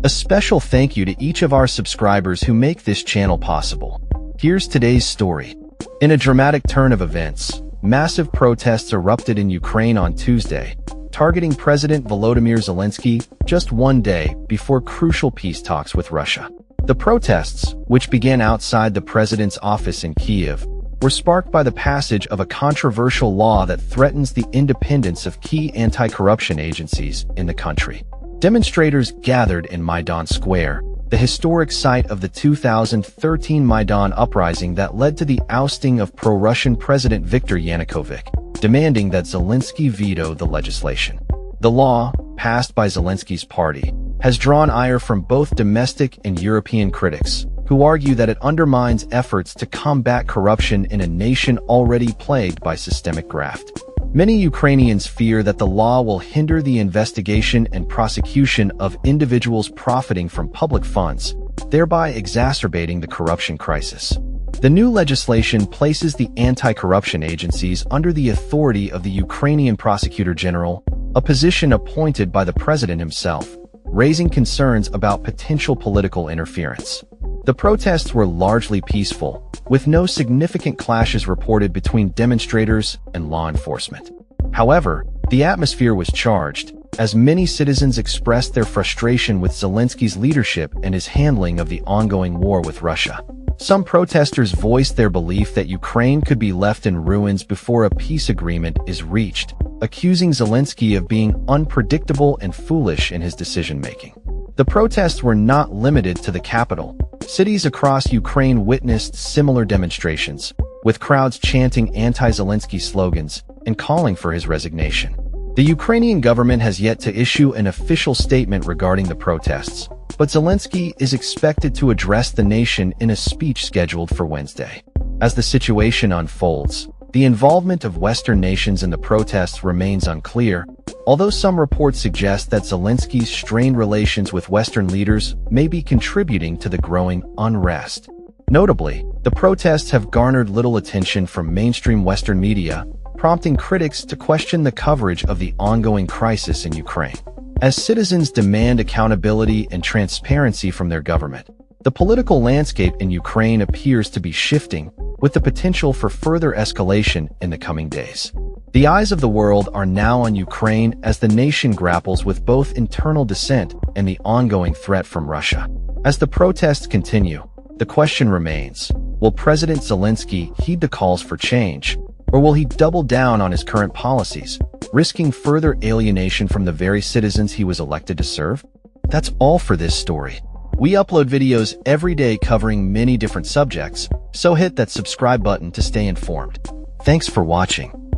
A special thank you to each of our subscribers who make this channel possible. Here's today's story. In a dramatic turn of events, massive protests erupted in Ukraine on Tuesday, targeting President Volodymyr Zelensky just one day before crucial peace talks with Russia. The protests, which began outside the president's office in Kyiv, were sparked by the passage of a controversial law that threatens the independence of key anti-corruption agencies in the country. Demonstrators gathered in Maidan Square, the historic site of the 2013 Maidan uprising that led to the ousting of pro-Russian President Viktor Yanukovych, demanding that Zelensky veto the legislation. The law, passed by Zelensky's party, has drawn ire from both domestic and European critics, who argue that it undermines efforts to combat corruption in a nation already plagued by systemic graft. Many Ukrainians fear that the law will hinder the investigation and prosecution of individuals profiting from public funds, thereby exacerbating the corruption crisis. The new legislation places the anti-corruption agencies under the authority of the Ukrainian Prosecutor General, a position appointed by the president himself, raising concerns about potential political interference. The protests were largely peaceful, with no significant clashes reported between demonstrators and law enforcement. However, the atmosphere was charged, as many citizens expressed their frustration with Zelensky's leadership and his handling of the ongoing war with Russia. Some protesters voiced their belief that Ukraine could be left in ruins before a peace agreement is reached, accusing Zelensky of being unpredictable and foolish in his decision-making. The protests were not limited to the capital. Cities across Ukraine witnessed similar demonstrations, with crowds chanting anti-Zelensky slogans and calling for his resignation. The Ukrainian government has yet to issue an official statement regarding the protests, but Zelensky is expected to address the nation in a speech scheduled for Wednesday. As the situation unfolds, the involvement of Western nations in the protests remains unclear, although some reports suggest that Zelensky's strained relations with Western leaders may be contributing to the growing unrest. Notably, the protests have garnered little attention from mainstream Western media, prompting critics to question the coverage of the ongoing crisis in Ukraine. As citizens demand accountability and transparency from their government, the political landscape in Ukraine appears to be shifting, with the potential for further escalation in the coming days. The eyes of the world are now on Ukraine as the nation grapples with both internal dissent and the ongoing threat from Russia. As the protests continue, the question remains, will President Zelensky heed the calls for change, or will he double down on his current policies, risking further alienation from the very citizens he was elected to serve? That's all for this story. We upload videos every day covering many different subjects, so hit that subscribe button to stay informed. Thanks for watching.